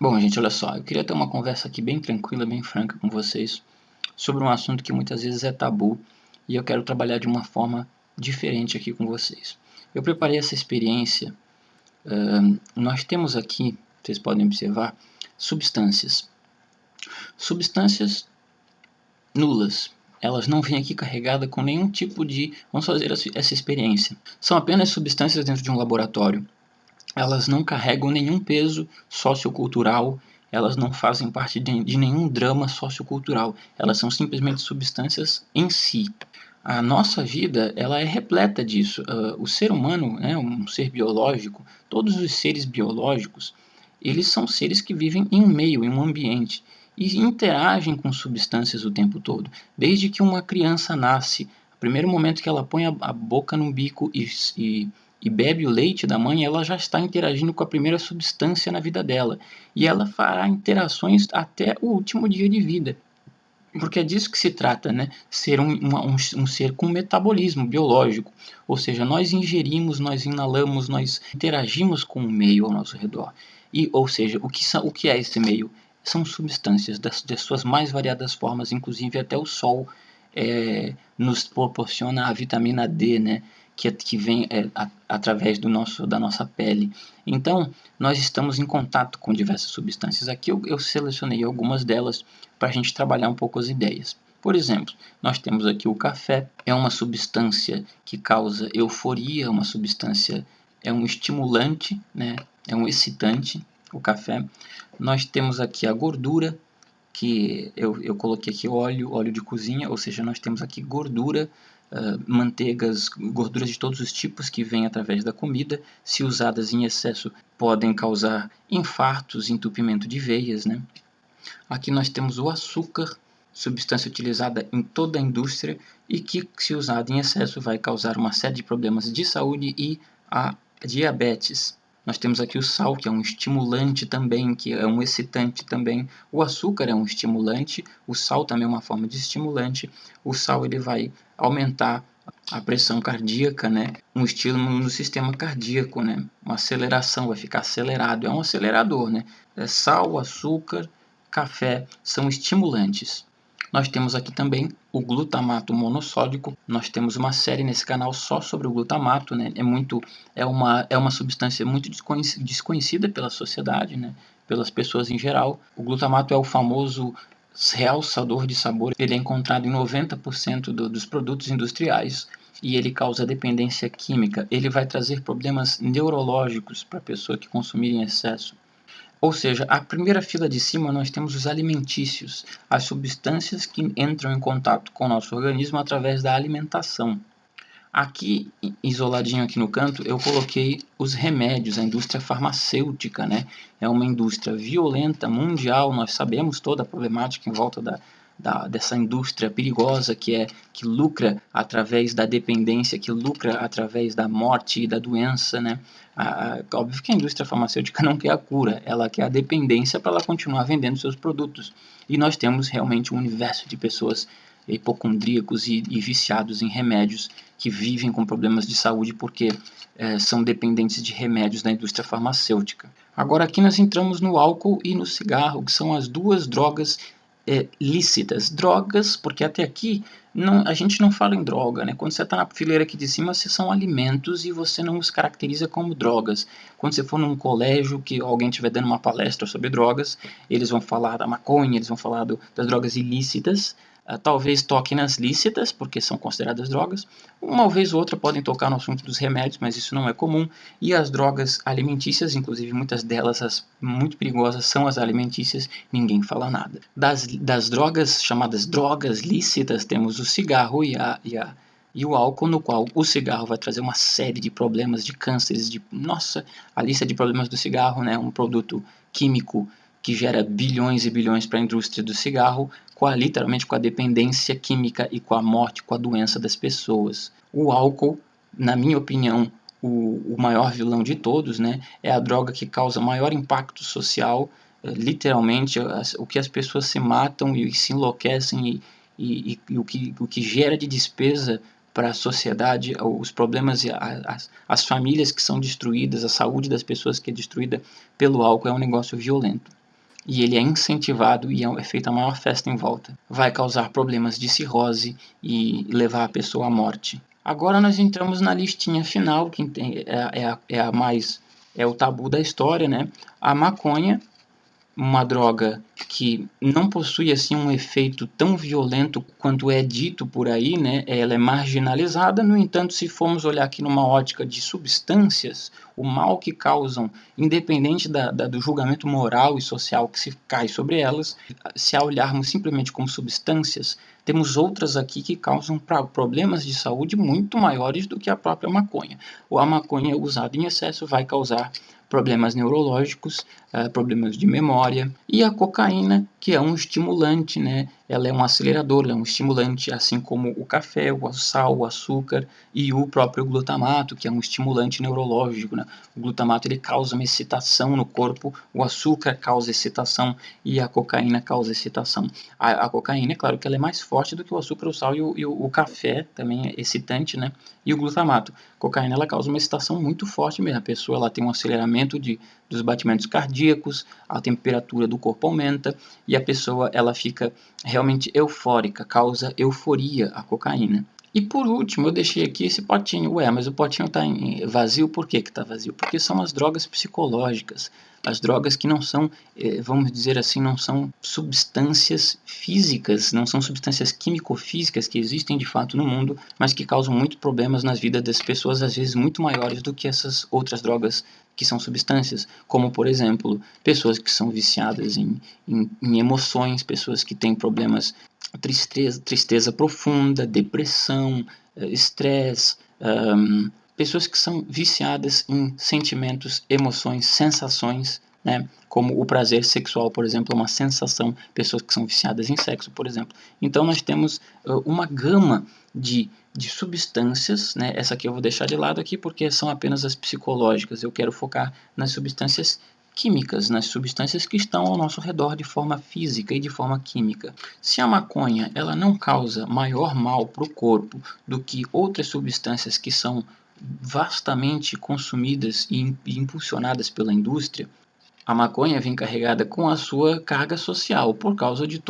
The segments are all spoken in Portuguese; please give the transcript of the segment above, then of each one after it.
Bom, gente, olha só, eu queria ter uma conversa aqui bem tranquila, bem franca com vocês sobre um assunto que muitas vezes é tabu e eu quero trabalhar de uma forma diferente aqui com vocês. Eu preparei essa experiência. Nós temos aqui, vocês podem observar, substâncias. Substâncias nulas. Elas não vêm aqui carregadas com nenhum tipo de. Vamos fazer essa experiência. São apenas substâncias dentro de um laboratório. Elas não carregam nenhum peso sociocultural, elas não fazem parte de nenhum drama sociocultural, elas são simplesmente substâncias em si. A nossa vida ela é repleta disso. O ser humano, né, um ser biológico, todos os seres biológicos, eles são seres que vivem em um meio, em um ambiente, e interagem com substâncias o tempo todo. Desde que uma criança nasce, no primeiro momento que ela põe a boca no bico e bebe o leite da mãe, ela já está interagindo com a primeira substância na vida dela. E ela fará interações até o último dia de vida. Porque é disso que se trata, né? Ser um ser com metabolismo biológico. Ou seja, nós ingerimos, nós inalamos, nós interagimos com o meio ao nosso redor. Ou seja, o que é esse meio? São substâncias das suas mais variadas formas, inclusive até o sol nos proporciona a vitamina D, né? Que vem através da nossa pele. Então, nós estamos em contato com diversas substâncias. Aqui eu selecionei algumas delas para a gente trabalhar um pouco as ideias. Por exemplo, nós temos aqui o café, é uma substância que causa euforia, uma substância, é um estimulante, né? É um excitante, o café. Nós temos aqui a gordura, que eu coloquei aqui óleo de cozinha, ou seja, nós temos aqui gordura, manteigas, gorduras de todos os tipos que vêm através da comida, se usadas em excesso podem causar infartos, entupimento de veias, né? Aqui nós temos o açúcar, substância utilizada em toda a indústria e que, se usada em excesso, vai causar uma série de problemas de saúde e a diabetes. Nós temos aqui o sal, que é um estimulante também, que é um excitante também. O açúcar é um estimulante, o sal também é uma forma de estimulante. O sal ele vai aumentar a pressão cardíaca, né? Um estímulo no sistema cardíaco, né? Uma aceleração, vai ficar acelerado. É um acelerador, né? É sal, açúcar, café são estimulantes. Nós temos aqui também o glutamato monossódico. Nós temos uma série nesse canal só sobre o glutamato, né? É uma substância muito desconhecida pela sociedade, né? Pelas pessoas em geral. O glutamato é o famoso realçador de sabor. Ele é encontrado em 90% dos produtos industriais e ele causa dependência química. Ele vai trazer problemas neurológicos para a pessoa que consumir em excesso. Ou seja, a primeira fila de cima nós temos os alimentícios, as substâncias que entram em contato com o nosso organismo através da alimentação. Aqui, isoladinho aqui no canto, eu coloquei os remédios, a indústria farmacêutica, né? É uma indústria violenta, mundial, nós sabemos toda a problemática em volta dessa indústria perigosa que lucra através da dependência, que lucra através da morte e da doença, né? Óbvio que a indústria farmacêutica não quer a cura, ela quer a dependência para ela continuar vendendo seus produtos. E nós temos realmente um universo de pessoas hipocondríacos e viciados em remédios que vivem com problemas de saúde porque são dependentes de remédios da indústria farmacêutica. Agora aqui nós entramos no álcool e no cigarro, que são as duas drogas lícitas. Drogas, porque até aqui a gente não fala em droga, né? Quando você está na fileira aqui de cima, você são alimentos e você não os caracteriza como drogas. Quando você for num colégio que alguém estiver dando uma palestra sobre drogas, eles vão falar da maconha, eles vão falar das drogas ilícitas, talvez toquem nas lícitas, porque são consideradas drogas. Uma vez ou outra podem tocar no assunto dos remédios, mas isso não é comum. E as drogas alimentícias, inclusive muitas delas, as muito perigosas, são as alimentícias, ninguém fala nada. Das drogas chamadas drogas lícitas, temos o cigarro e o álcool, no qual o cigarro vai trazer uma série de problemas, de cânceres, nossa, a lista de problemas do cigarro, né, um produto químico que gera bilhões e bilhões para a indústria do cigarro, literalmente com a dependência química e com a morte, com a doença das pessoas. O álcool, na minha opinião, o maior vilão de todos, né, é a droga que causa maior impacto social, literalmente, o que as pessoas se matam e se enlouquecem e o que gera de despesa para a sociedade, os problemas e as famílias que são destruídas, a saúde das pessoas que é destruída pelo álcool é um negócio violento. e ele é incentivado e é feita a maior festa em volta. Vai causar problemas de cirrose e levar a pessoa à morte. Agora nós entramos na listinha final, que é o tabu da história, né? A maconha, uma droga que não possui assim um efeito tão violento quanto é dito por aí, né? Ela é marginalizada. No entanto, se formos olhar aqui numa ótica de substâncias, o mal que causam, independente do julgamento moral e social que se cai sobre elas, se a olharmos simplesmente como substâncias, temos outras aqui que causam problemas de saúde muito maiores do que a própria maconha. Ou a maconha usada em excesso vai causar problemas neurológicos, problemas de memória, e a cocaína, que é um estimulante, né? Ela é um acelerador, ela é um estimulante, assim como o café, o sal, o açúcar e o próprio glutamato, que é um estimulante neurológico, né? O glutamato ele causa uma excitação no corpo, o açúcar causa excitação e a cocaína causa excitação. A cocaína, é claro que ela é mais forte do que o açúcar, o sal o café, também é excitante, né? E o glutamato. A cocaína ela causa uma excitação muito forte mesmo. A pessoa ela tem um aceleramento dos batimentos cardíacos, a temperatura do corpo aumenta e a pessoa ela fica realmente eufórica, causa euforia a cocaína. E por último, eu deixei aqui esse potinho. Ué, mas o potinho está vazio, por que está vazio? Porque são as drogas psicológicas. As drogas que não são, vamos dizer assim, não são substâncias físicas, não são substâncias químico-físicas que existem de fato no mundo, mas que causam muitos problemas nas vidas das pessoas, às vezes muito maiores do que essas outras drogas que são substâncias, como por exemplo, pessoas que são viciadas em emoções, pessoas que têm problemas, tristeza profunda, depressão, estresse, pessoas que são viciadas em sentimentos, emoções, sensações, né? Como o prazer sexual, por exemplo, é uma sensação, pessoas que são viciadas em sexo, por exemplo. Então nós temos uma gama de substâncias, né? Essa aqui eu vou deixar de lado aqui porque são apenas as psicológicas. Eu quero focar nas substâncias químicas, nas substâncias que estão ao nosso redor de forma física e de forma química. Se a maconha ela não causa maior mal para o corpo do que outras substâncias que são vastamente consumidas e impulsionadas pela indústria, a maconha vem carregada com a sua carga social por causa de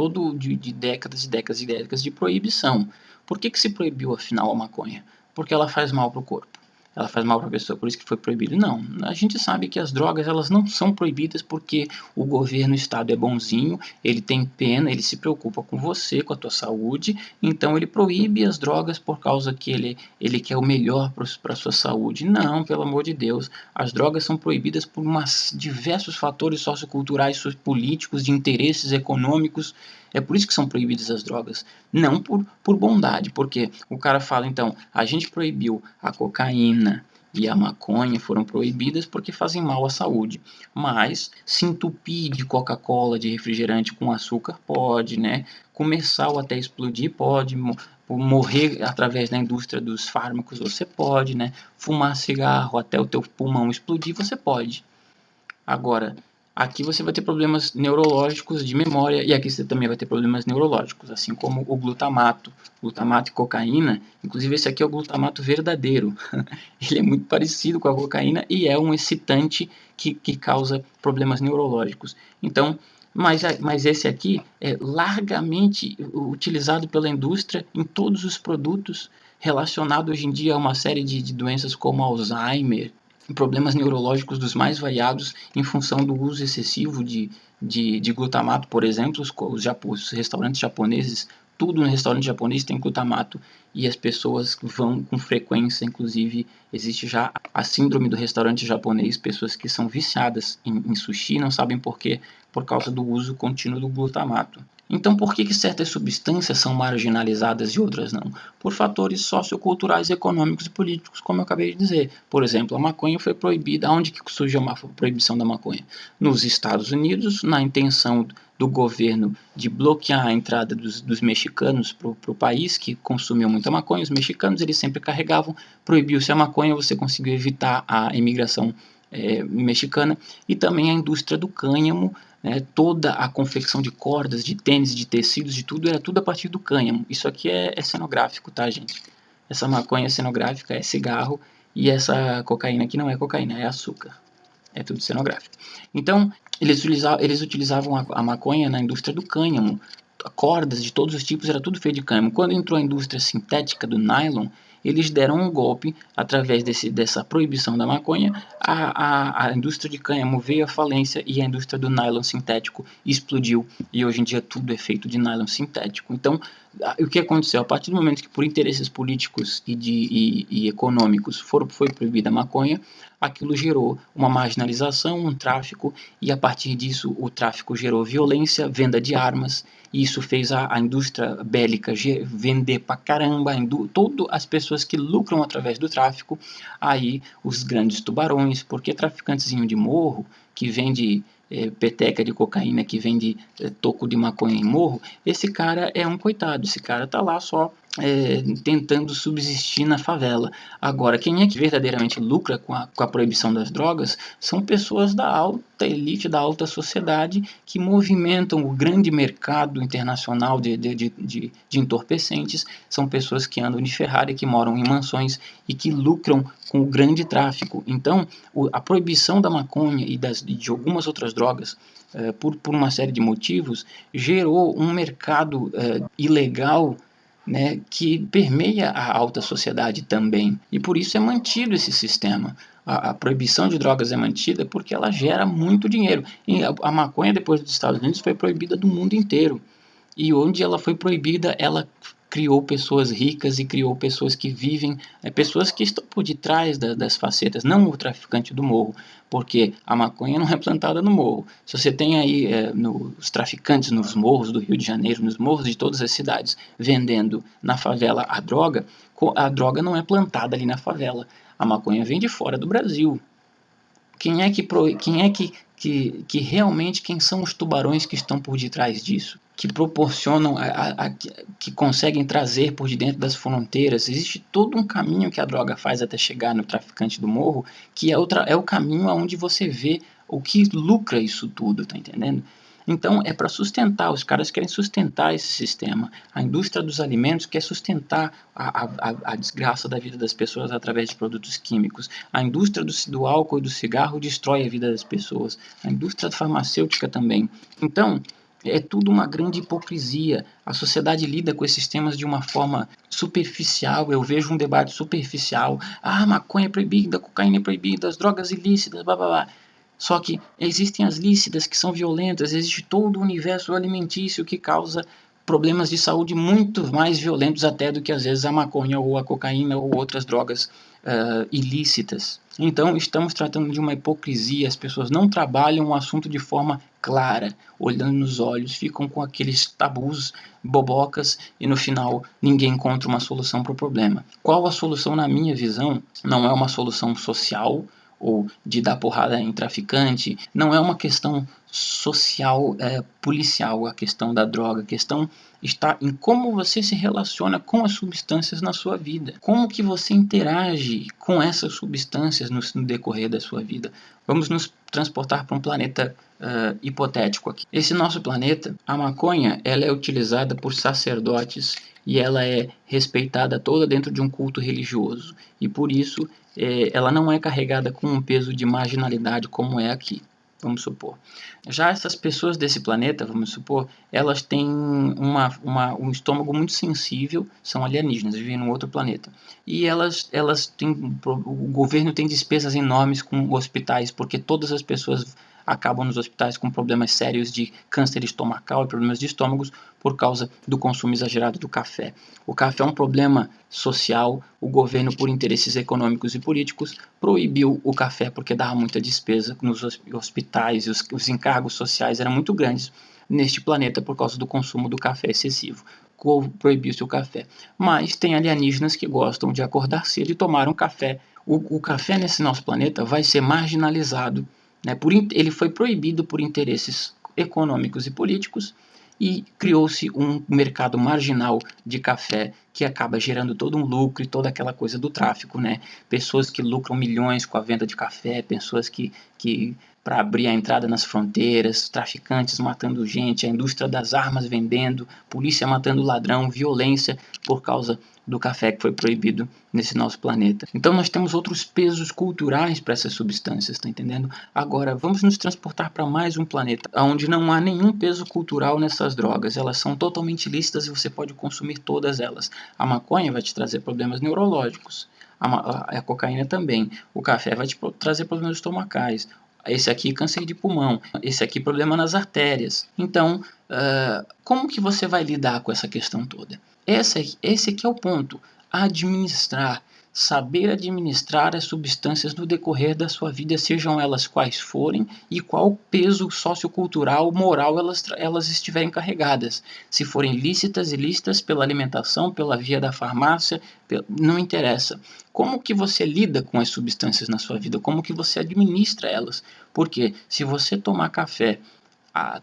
décadas e décadas e décadas de proibição. Por que se proibiu afinal a maconha? Porque ela faz mal para o corpo. Ela faz mal para a pessoa, por isso que foi proibido. Não, a gente sabe que as drogas elas não são proibidas porque o governo, o Estado é bonzinho, ele tem pena, ele se preocupa com você, com a tua saúde, então ele proíbe as drogas por causa que ele quer o melhor para a sua saúde. Não, pelo amor de Deus, as drogas são proibidas por diversos fatores socioculturais, políticos, de interesses econômicos. É por isso que são proibidas as drogas, não por bondade, porque o cara fala, então, a gente proibiu a cocaína e a maconha foram proibidas porque fazem mal à saúde, mas se entupir de Coca-Cola, de refrigerante com açúcar, pode, né? Começar ou até explodir, pode, morrer através da indústria dos fármacos, você pode, né? Fumar cigarro até o teu pulmão explodir, você pode. Agora, aqui você vai ter problemas neurológicos de memória e aqui você também vai ter problemas neurológicos, assim como o glutamato. Glutamato e cocaína, inclusive esse aqui é o glutamato verdadeiro. Ele é muito parecido com a cocaína e é um excitante que causa problemas neurológicos. Então, mas esse aqui é largamente utilizado pela indústria em todos os produtos relacionado hoje em dia a uma série de doenças como Alzheimer, problemas neurológicos dos mais variados em função do uso excessivo de glutamato, por exemplo, os restaurantes japoneses, tudo no restaurante japonês tem glutamato e as pessoas vão com frequência, inclusive existe já a síndrome do restaurante japonês, pessoas que são viciadas em sushi não sabem por quê, por causa do uso contínuo do glutamato. Então, por que certas substâncias são marginalizadas e outras não? Por fatores socioculturais, econômicos e políticos, como eu acabei de dizer. Por exemplo, a maconha foi proibida. Onde que surgiu a proibição da maconha? Nos Estados Unidos, na intenção do governo de bloquear a entrada dos mexicanos para o país, que consumiam muita maconha. Os mexicanos eles sempre carregavam, proibiu-se a maconha, você conseguiu evitar a imigração mexicana e também a indústria do cânhamo, né, toda a confecção de cordas, de tênis, de tecidos, de tudo, era tudo a partir do cânhamo. Isso aqui é cenográfico, tá, gente? Essa maconha é cenográfica, é cigarro, e essa cocaína aqui não é cocaína, é açúcar. É tudo cenográfico. Então, Eles utilizavam a maconha na indústria do cânhamo. Cordas de todos os tipos, era tudo feito de cânhamo. Quando entrou a indústria sintética do nylon, eles deram um golpe através dessa proibição da maconha. A indústria de cânhamo veio à falência e a indústria do nylon sintético explodiu. E hoje em dia tudo é feito de nylon sintético. Então, o que aconteceu? A partir do momento que, por interesses políticos e econômicos, foi proibida a maconha, aquilo gerou uma marginalização, um tráfico, e a partir disso o tráfico gerou violência, venda de armas, e isso fez a indústria bélica vender pra caramba, todas as pessoas que lucram através do tráfico, aí os grandes tubarões, porque traficantezinho de morro, que vende peteca de cocaína, que vende toco de maconha em morro, esse cara é um coitado, esse cara tá lá só tentando subsistir na favela. Agora, quem é que verdadeiramente lucra com a proibição das drogas são pessoas da alta elite, da alta sociedade, que movimentam o grande mercado internacional de entorpecentes. São pessoas que andam de Ferrari, que moram em mansões e que lucram com o grande tráfico. Então, a proibição da maconha e de algumas outras drogas, por uma série de motivos, gerou um mercado ilegal, né, que permeia a alta sociedade também. E por isso é mantido esse sistema. A proibição de drogas é mantida porque ela gera muito dinheiro. E a maconha, depois dos Estados Unidos, foi proibida do mundo inteiro. E onde ela foi proibida, ela criou pessoas ricas e criou pessoas que vivem, pessoas que estão por detrás das facetas, não o traficante do morro, porque a maconha não é plantada no morro. Se você tem aí os traficantes nos morros do Rio de Janeiro, nos morros de todas as cidades, vendendo na favela a droga não é plantada ali na favela. A maconha vem de fora do Brasil. Quem realmente, quem são os tubarões que estão por detrás disso? Que proporcionam, que conseguem trazer por de dentro das fronteiras. Existe todo um caminho que a droga faz até chegar no traficante do morro, que é o caminho aonde você vê o que lucra isso tudo, tá entendendo? Então, é para sustentar, os caras querem sustentar esse sistema. A indústria dos alimentos quer sustentar a desgraça da vida das pessoas através de produtos químicos. A indústria do álcool e do cigarro destrói a vida das pessoas. A indústria farmacêutica também. Então, é tudo uma grande hipocrisia. A sociedade lida com esses temas de uma forma superficial. Eu vejo um debate superficial. Ah, maconha é proibida, cocaína é proibida, as drogas ilícitas, blá blá blá. Só que existem as lícitas que são violentas, existe todo o universo alimentício que causa problemas de saúde muito mais violentos até do que às vezes a maconha ou a cocaína ou outras drogas ilícitas. Então estamos tratando de uma hipocrisia, as pessoas não trabalham o assunto de forma clara, olhando nos olhos, ficam com aqueles tabus bobocas e no final ninguém encontra uma solução para o problema. Qual a solução na minha visão? Não é uma solução social, ou de dar porrada em traficante, não é uma questão social, policial, a questão da droga, a questão está em como você se relaciona com as substâncias na sua vida, como que você interage com essas substâncias no decorrer da sua vida. Vamos nos transportar para um planeta hipotético aqui. Esse nosso planeta, a maconha, ela é utilizada por sacerdotes e ela é respeitada toda dentro de um culto religioso. E por isso ela não é carregada com um peso de marginalidade como é aqui, vamos supor. Já essas pessoas desse planeta, vamos supor, elas têm um estômago muito sensível, são alienígenas, vivem num outro planeta. E elas têm, o governo tem despesas enormes com hospitais, porque todas as pessoas acabam nos hospitais com problemas sérios de câncer estomacal e problemas de estômagos por causa do consumo exagerado do café. O café é um problema social, o governo, por interesses econômicos e políticos, proibiu o café porque dava muita despesa nos hospitais e os encargos sociais eram muito grandes neste planeta por causa do consumo do café excessivo. Proibiu-se o café. Mas tem alienígenas que gostam de acordar cedo e tomar um café. O café nesse nosso planeta vai ser marginalizado, né? Ele foi proibido por interesses econômicos e políticos e criou-se um mercado marginal de café que acaba gerando todo um lucro e toda aquela coisa do tráfico, né? Pessoas que lucram milhões com a venda de café, pessoas que para abrir a entrada nas fronteiras, traficantes matando gente, a indústria das armas vendendo, polícia matando ladrão, violência por causa do café que foi proibido nesse nosso planeta. Então nós temos outros pesos culturais para essas substâncias, tá entendendo? Agora, vamos nos transportar para mais um planeta, onde não há nenhum peso cultural nessas drogas. Elas são totalmente lícitas e você pode consumir todas elas. A maconha vai te trazer problemas neurológicos, a cocaína também. O café vai te trazer problemas estomacais. Esse aqui, câncer de pulmão. Esse aqui, problema nas artérias. Então, como que você vai lidar com essa questão toda? Esse aqui é o ponto. Saber administrar as substâncias no decorrer da sua vida, sejam elas quais forem, e qual peso sociocultural, moral elas estiverem carregadas. Se forem lícitas, ilícitas, pela alimentação, pela via da farmácia, não interessa. Como que você lida com as substâncias na sua vida? Como que você administra elas? Porque se você tomar café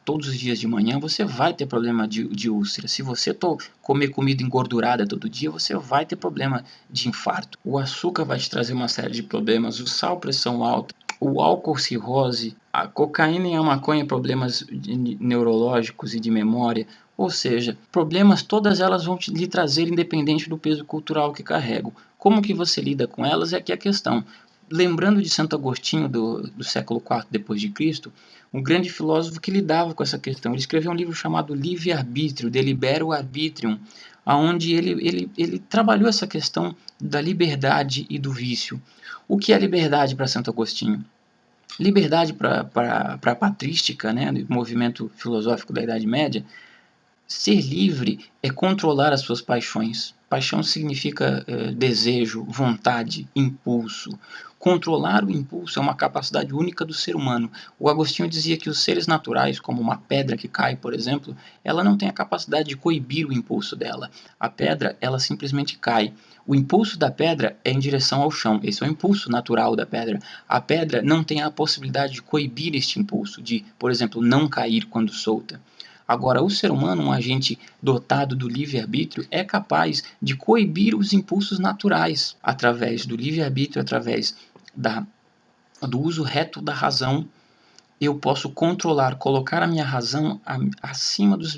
todos os dias de manhã, você vai ter problema de úlcera. Se você comer comida engordurada todo dia, você vai ter problema de infarto. O açúcar vai te trazer uma série de problemas, o sal, pressão alta, o álcool, cirrose, a cocaína e a maconha, problemas neurológicos e de memória. Ou seja, problemas, todas elas vão lhe trazer independente do peso cultural que carregam. Como que você lida com elas é que é a questão. Lembrando de Santo Agostinho, do século IV depois de Cristo, um grande filósofo que lidava com essa questão. Ele escreveu um livro chamado Livre-Arbítrio, Delibero Arbitrium, onde ele trabalhou essa questão da liberdade e do vício. O que é liberdade para Santo Agostinho? Liberdade para a patrística, né, do movimento filosófico da Idade Média, ser livre é controlar as suas paixões. Paixão significa desejo, vontade, impulso. Controlar o impulso é uma capacidade única do ser humano. O Agostinho dizia que os seres naturais, como uma pedra que cai, por exemplo, ela não tem a capacidade de coibir o impulso dela. A pedra, ela simplesmente cai. O impulso da pedra é em direção ao chão. Esse é o impulso natural da pedra. A pedra não tem a possibilidade de coibir este impulso, de, por exemplo, não cair quando solta. Agora, o ser humano, um agente dotado do livre-arbítrio, é capaz de coibir os impulsos naturais através do livre-arbítrio, através do uso reto da razão. Eu posso controlar, colocar a minha razão acima dos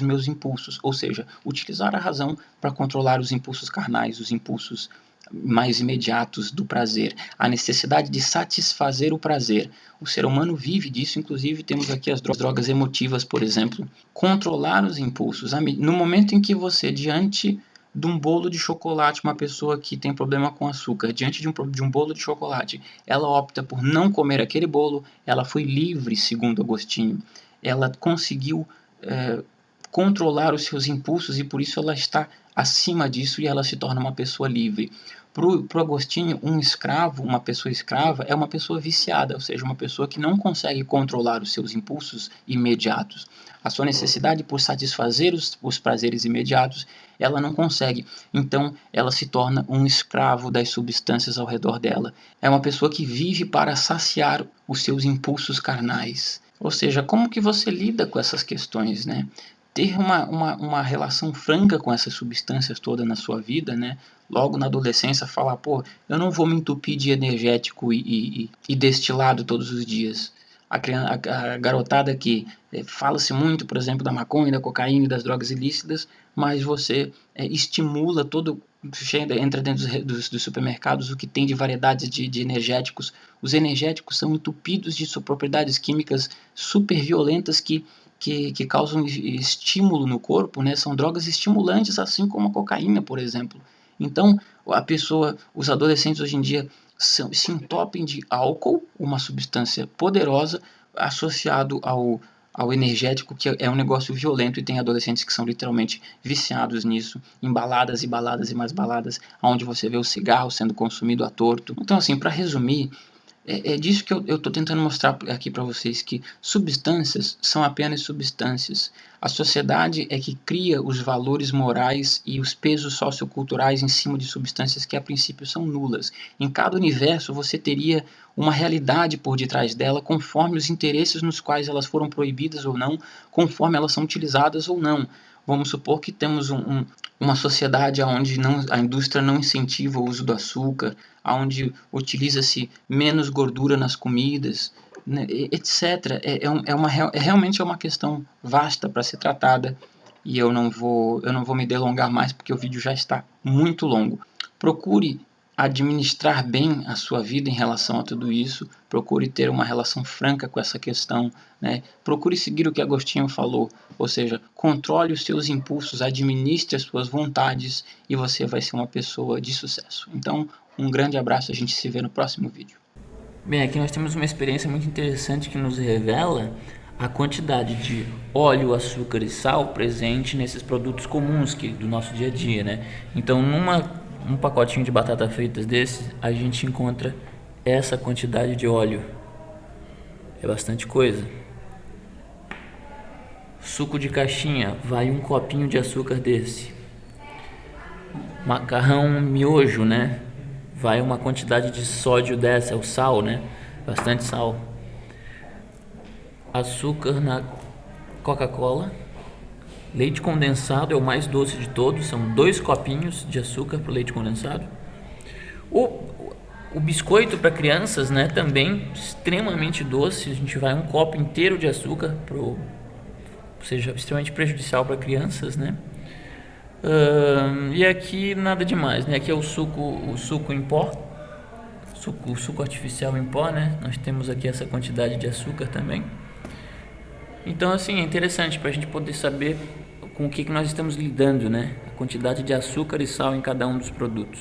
meus impulsos, ou seja, utilizar a razão para controlar os impulsos carnais, os impulsos mais imediatos do prazer, a necessidade de satisfazer o prazer. O ser humano vive disso, inclusive temos aqui as drogas emotivas, por exemplo. Controlar os impulsos. No momento em que você, diante de um bolo de chocolate, uma pessoa que tem problema com açúcar, diante de um bolo de chocolate, ela opta por não comer aquele bolo, ela foi livre, segundo Agostinho. Ela conseguiu controlar os seus impulsos e por isso ela está acima disso e ela se torna uma pessoa livre. Para o Agostinho, um escravo, uma pessoa escrava, é uma pessoa viciada, ou seja, uma pessoa que não consegue controlar os seus impulsos imediatos. A sua necessidade por satisfazer os prazeres imediatos, ela não consegue. Então, ela se torna um escravo das substâncias ao redor dela. É uma pessoa que vive para saciar os seus impulsos carnais. Ou seja, como que você lida com essas questões, né? Ter uma relação franca com essas substâncias todas na sua vida, né? Logo na adolescência falar, pô, eu não vou me entupir de energético e destilado todos os dias. A garotada que fala-se muito, por exemplo, da maconha, da cocaína e das drogas ilícitas, mas você estimula todo, entra dentro dos supermercados o que tem de variedades de energéticos. Os energéticos são entupidos de propriedades químicas super violentas que causam estímulo no corpo, né? São drogas estimulantes, assim como a cocaína, por exemplo. Então, os adolescentes hoje em dia se entopem de álcool, uma substância poderosa, associado ao energético, que é um negócio violento, e tem adolescentes que são literalmente viciados nisso, em baladas e baladas e mais baladas, onde você vê o cigarro sendo consumido à torto. Então, assim, para resumir, é disso que eu estou tentando mostrar aqui para vocês, que substâncias são apenas substâncias. A sociedade é que cria os valores morais e os pesos socioculturais em cima de substâncias que a princípio são nulas. Em cada universo você teria uma realidade por detrás dela, conforme os interesses nos quais elas foram proibidas ou não, conforme elas são utilizadas ou não. Vamos supor que temos uma sociedade onde a indústria não incentiva o uso do açúcar, onde utiliza-se menos gordura nas comidas, né, etc. Realmente é uma questão vasta para ser tratada e eu não vou me delongar mais porque o vídeo já está muito longo. Procure administrar bem a sua vida em relação a tudo isso, procure ter uma relação franca com essa questão, né? Procure seguir o que Agostinho falou, ou seja, controle os seus impulsos, administre as suas vontades e você vai ser uma pessoa de sucesso. Então, um grande abraço, a gente se vê no próximo vídeo. Bem, aqui nós temos uma experiência muito interessante que nos revela a quantidade de óleo, açúcar e sal presente nesses produtos comuns do nosso dia a dia, né? Então, um pacotinho de batata fritas desses, a gente encontra essa quantidade de óleo. É bastante coisa. Suco de caixinha, vai um copinho de açúcar desse. Macarrão miojo, né? Vai uma quantidade de sódio dessa, é o sal, né? Bastante sal. Açúcar na Coca-Cola. Leite condensado é o mais doce de todos, são 2 copinhos de açúcar para o leite condensado. O biscoito para crianças, né, também extremamente doce, a gente vai um copo inteiro de açúcar, ou seja, extremamente prejudicial para crianças, né? E aqui nada demais, né? Aqui é o suco em pó, o suco artificial em pó, né? Nós temos aqui essa quantidade de açúcar também. Então, assim, é interessante para a gente poder saber com o que nós estamos lidando, né? A quantidade de açúcar e sal em cada um dos produtos.